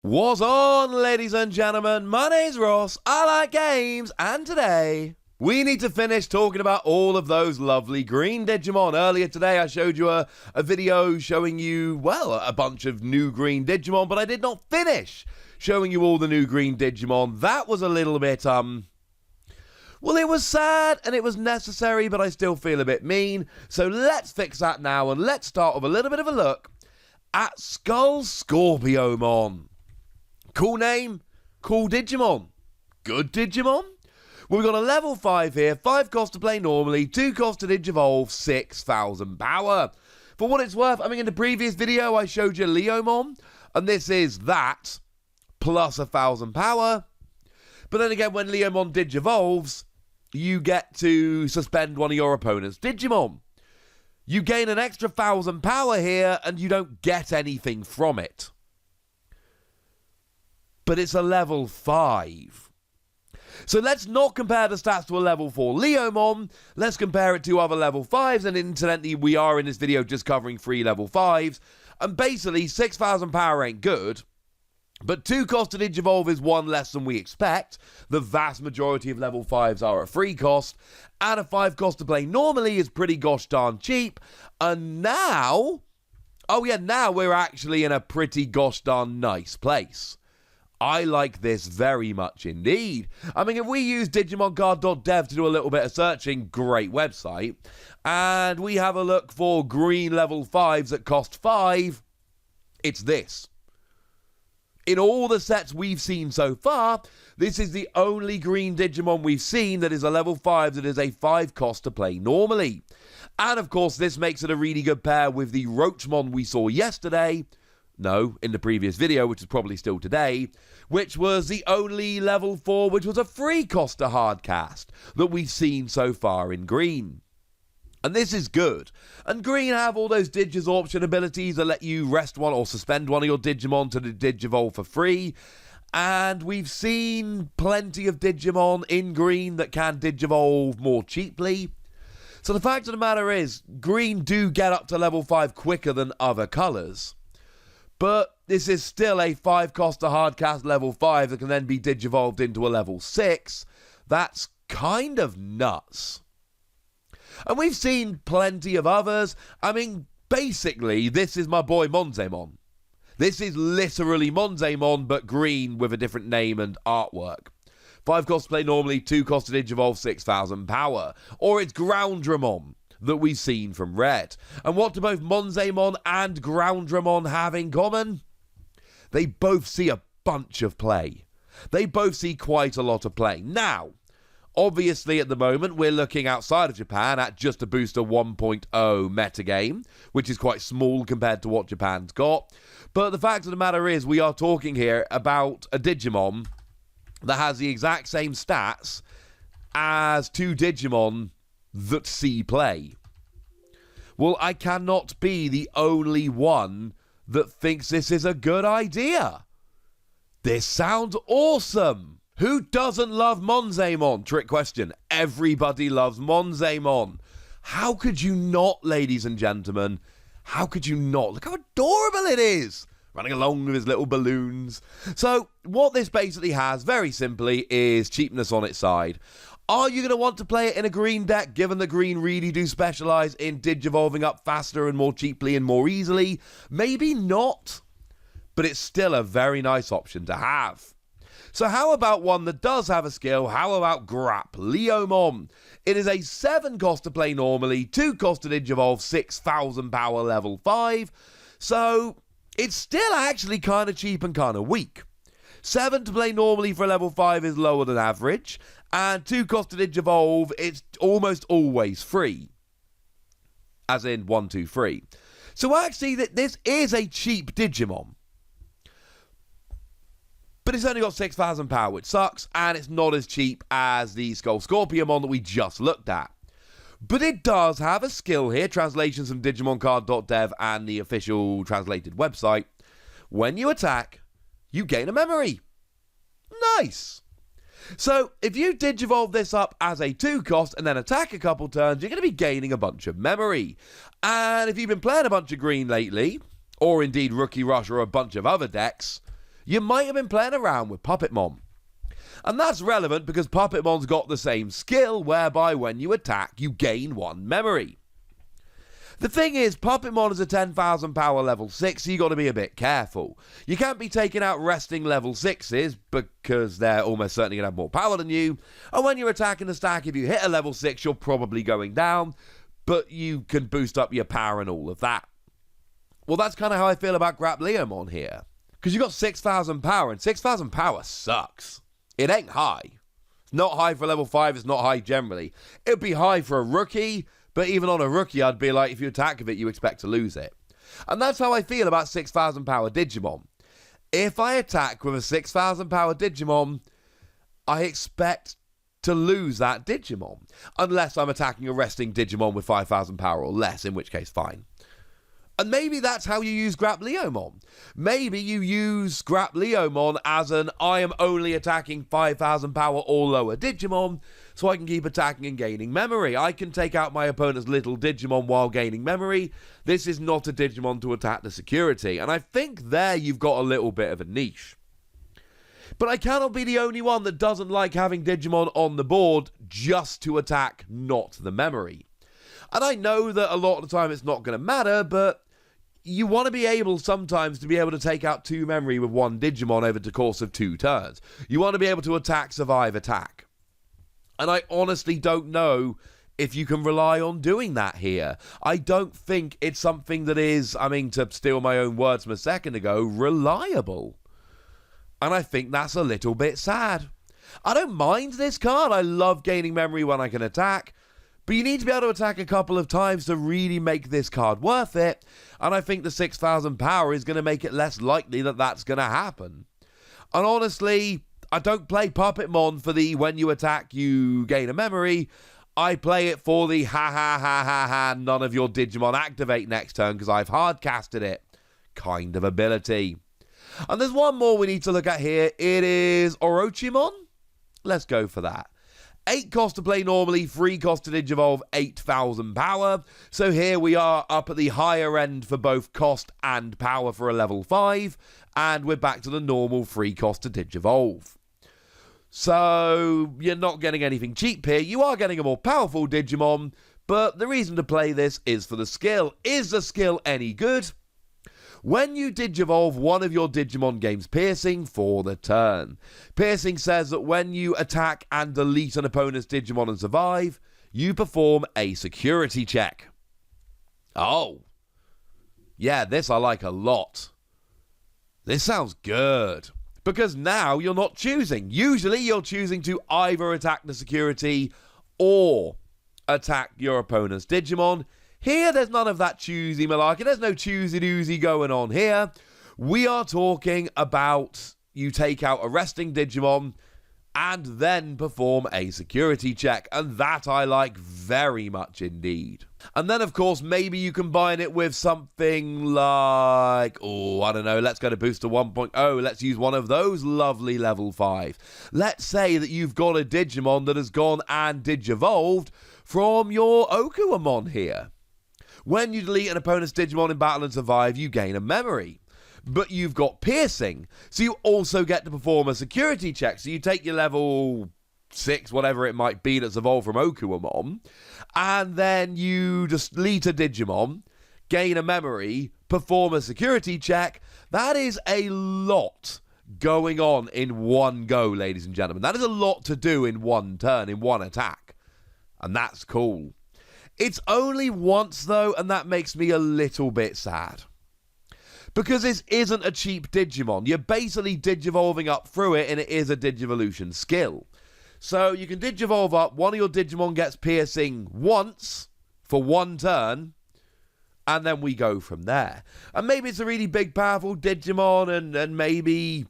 What's on, ladies and gentlemen? My name's Ross, I like games, and today we need to finish talking about all of those lovely green Digimon. Earlier today I showed you a video showing you, well, a bunch of new green Digimon, but I did not finish showing you all the new green Digimon. That was a little bit, well, it was sad and it was necessary, but I still feel a bit mean. So let's fix that now, and let's start with a little bit of a look at SkullScorpiomon. Cool name, cool Digimon. Good Digimon? Well, we've got a level 5 here, 5 cost to play normally, 2 cost to Digivolve, 6,000 power. For what it's worth, I mean, in the previous video I showed you Leomon, and this is that, plus 1,000 power. But then again, when Leomon Digivolves, you get to suspend one of your opponent's Digimon. You gain an extra 1,000 power here, and you don't get anything from it. But it's a level 5. So let's not compare the stats to a level 4 Leomon. Let's compare it to other level 5s. And incidentally, we are in this video just covering 3 level 5s. And basically, 6,000 power ain't good. But 2 cost to Digivolve is 1 less than we expect. The vast majority of level 5s are a free cost. And a 5 cost to play normally is pretty gosh darn cheap. And now, oh yeah, now we're actually in a pretty gosh darn nice place. I like this very much indeed. I mean, if we use DigimonCard.dev to do a little bit of searching, great website, and we have a look for green level 5s that cost 5, it's this. In all the sets we've seen so far, this is the only green Digimon we've seen that is a level 5 that is a 5 cost to play normally. And of course, this makes it a really good pair with the OROCHIIDON we saw yesterday. No, in the previous video, which is probably still today, which was the only level 4 which was a free cost to hardcast that we've seen so far in green. And this is good. And green have all those Digisorption abilities that let you rest one or suspend one of your Digimon to the Digivolve for free. And we've seen plenty of Digimon in green that can Digivolve more cheaply. So the fact of the matter is, green do get up to level 5 quicker than other colours. But this is still a 5 cost to hardcast level 5 that can then be Digivolved into a level 6. That's kind of nuts. And we've seen plenty of others. I mean, basically, this is my boy Monzaemon. This is literally Monzaemon, but green with a different name and artwork. 5 cost to play normally, 2 cost to Digivolve, 6,000 power. Or it's Groundramon that we've seen from Red. And what do both Monzaemon and Groundramon have in common? They both see a bunch of play. They both see quite a lot of play. Now, obviously at the moment we're looking outside of Japan at just a booster 1.0 metagame, which is quite small compared to what Japan's got. But the fact of the matter is, we are talking here about a Digimon that has the exact same stats as 2 Digimon that see play. Well, I cannot be the only one that thinks this is a good idea. This sounds awesome. Who doesn't love Monzaemon? Trick question. Everybody loves Monzaemon. How could you not, ladies and gentlemen? How could you not? Look how adorable it is. Running along with his little balloons. So, what this basically has, very simply, is cheapness on its side. Are you going to want to play it in a green deck, given that green really do specialise in Digivolving up faster and more cheaply and more easily? Maybe not, but it's still a very nice option to have. So how about one that does have a skill? How about GrapLeomon? It is a 7 cost to play normally, 2 cost to Digivolve, 6,000 power level 5. So it's still actually kind of cheap and kind of weak. 7 to play normally for a level 5 is lower than average. And 2 cost to Digivolve, it's almost always free. As in 1, 2, 3. So actually, this is a cheap Digimon. But it's only got 6,000 power, which sucks. And it's not as cheap as the SkullScorpiomon that we just looked at. But it does have a skill here. Translations from DigimonCard.dev and the official translated website. When you attack, you gain a memory. Nice. So, if you Digivolve this up as a 2 cost and then attack a couple turns, you're going to be gaining a bunch of memory. And if you've been playing a bunch of green lately, or indeed Rookie Rush or a bunch of other decks, you might have been playing around with Puppetmon. And that's relevant because Puppetmon's got the same skill whereby when you attack, you gain 1 memory. The thing is, Puppetmon is a 10,000 power level 6, so you got to be a bit careful. You can't be taking out resting level 6s because they're almost certainly going to have more power than you. And when you're attacking the stack, if you hit a level 6, you're probably going down, but you can boost up your power and all of that. Well, that's kind of how I feel about GrapLeomon here. Because you got 6,000 power, and 6,000 power sucks. It ain't high. It's not high for level 5, it's not high generally. It would be high for a rookie, but even on a rookie, I'd be like, if you attack with it, you expect to lose it. And that's how I feel about 6,000 power Digimon. If I attack with a 6,000 power Digimon, I expect to lose that Digimon. Unless I'm attacking a resting Digimon with 5,000 power or less, in which case, fine. And maybe that's how you use GrapLeomon. Maybe you use GrapLeomon as an I am only attacking 5,000 power or lower Digimon, so I can keep attacking and gaining memory. I can take out my opponent's little Digimon while gaining memory. This is not a Digimon to attack the security. And I think there you've got a little bit of a niche. But I cannot be the only one that doesn't like having Digimon on the board just to attack, not the memory. And I know that a lot of the time it's not going to matter, but you want to be able sometimes to be able to take out 2 memory with 1 Digimon over the course of 2 turns. You want to be able to attack, survive, attack. And I honestly don't know if you can rely on doing that here. I don't think it's something that is, to steal my own words from a second ago, reliable. And I think that's a little bit sad. I don't mind this card. I love gaining memory when I can attack. But you need to be able to attack a couple of times to really make this card worth it. And I think the 6,000 power is going to make it less likely that that's going to happen. And honestly, I don't play Puppetmon for the when you attack, you gain a memory. I play it for the ha ha ha ha ha, none of your Digimon activate next turn because I've hard casted it kind of ability. And there's one more we need to look at here. It is OROCHIIDON. Let's go for that. 8 cost to play normally, 3 cost to Digivolve, 8,000 power. So here we are up at the higher end for both cost and power for a level 5. And we're back to the normal 3 cost to Digivolve. So you're not getting anything cheap here. You are getting a more powerful Digimon. But the reason to play this is for the skill. Is the skill any good? When you Digivolve, one of your Digimon gains Piercing for the turn. Piercing says that when you attack and delete an opponent's Digimon and survive, you perform a security check. Oh. Yeah, this I like a lot. This sounds good. Because now you're not choosing. Usually you're choosing to either attack the security or attack your opponent's Digimon. Here, there's none of that choosy malarkey. There's no choosy-doozy going on here. We are talking about you take out a resting Digimon and then perform a security check. And that I like very much indeed. And then, of course, maybe you combine it with something like, I don't know, let's go to Booster 1.0. Let's use one of those lovely level 5. Let's say that you've got a Digimon that has gone and Digivolved from your Okuamon here. When you delete an opponent's Digimon in battle and survive, you gain a memory. But you've got Piercing, so you also get to perform a security check. So you take your level 6, whatever it might be, that's evolved from Okuamon, and then you just delete a Digimon, gain a memory, perform a security check. That is a lot going on in one go, ladies and gentlemen. That is a lot to do in one turn, in one attack. And that's cool. It's only once, though, and that makes me a little bit sad. Because this isn't a cheap Digimon. You're basically Digivolving up through it, and it is a Digivolution skill. So you can Digivolve up, one of your Digimon gets Piercing once, for one turn, and then we go from there. And maybe it's a really big, powerful Digimon, and maybe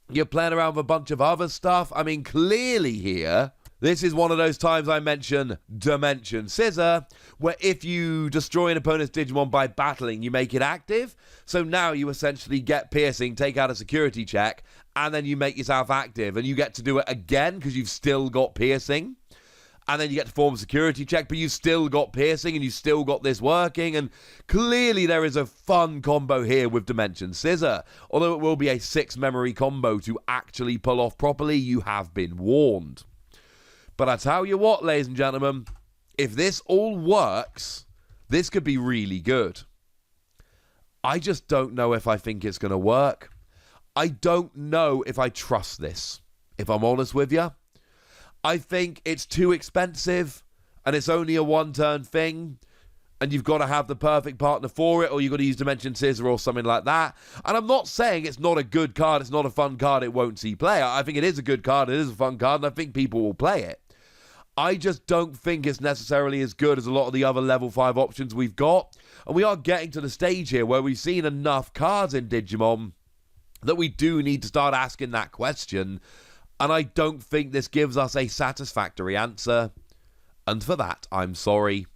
you're playing around with a bunch of other stuff. Clearly here, this is one of those times I mention Dimension Scissor, where if you destroy an opponent's Digimon by battling, you make it active. So now you essentially get Piercing, take out a security check, and then you make yourself active, and you get to do it again because you've still got Piercing. and then you get to form a security check, but you've still got piercing and you've still got this working, and clearly there is a fun combo here with Dimension Scissor. Although it will be a 6 memory combo to actually pull off properly, you have been warned. But I tell you what, ladies and gentlemen, if this all works, this could be really good. I just don't know if I think it's going to work. I don't know if I trust this, if I'm honest with you. I think it's too expensive, and it's only a one-turn thing, and you've got to have the perfect partner for it, or you've got to use Dimension Scissor or something like that. And I'm not saying it's not a good card, it's not a fun card, it won't see play. I think it is a good card, it is a fun card, and I think people will play it. I just don't think it's necessarily as good as a lot of the other level 5 options we've got. And we are getting to the stage here where we've seen enough cards in Digimon that we do need to start asking that question. And I don't think this gives us a satisfactory answer. And for that, I'm sorry.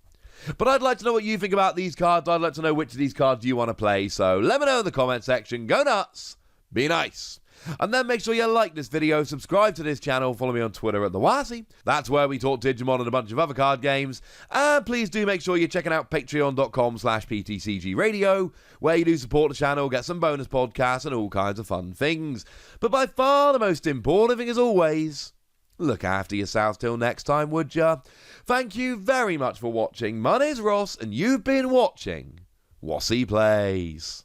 But I'd like to know what you think about these cards. I'd like to know which of these cards you want to play. So let me know in the comment section. Go nuts. Be nice. And then make sure you like this video, subscribe to this channel, follow me on Twitter at TheWasi. That's where we talk Digimon and a bunch of other card games. And please do make sure you're checking out patreon.com/PTCGradio, where you do support the channel, get some bonus podcasts and all kinds of fun things. But by far the most important thing, as always, look after yourselves till next time, would ya? Thank you very much for watching. My name's Ross, and you've been watching Wasi Plays.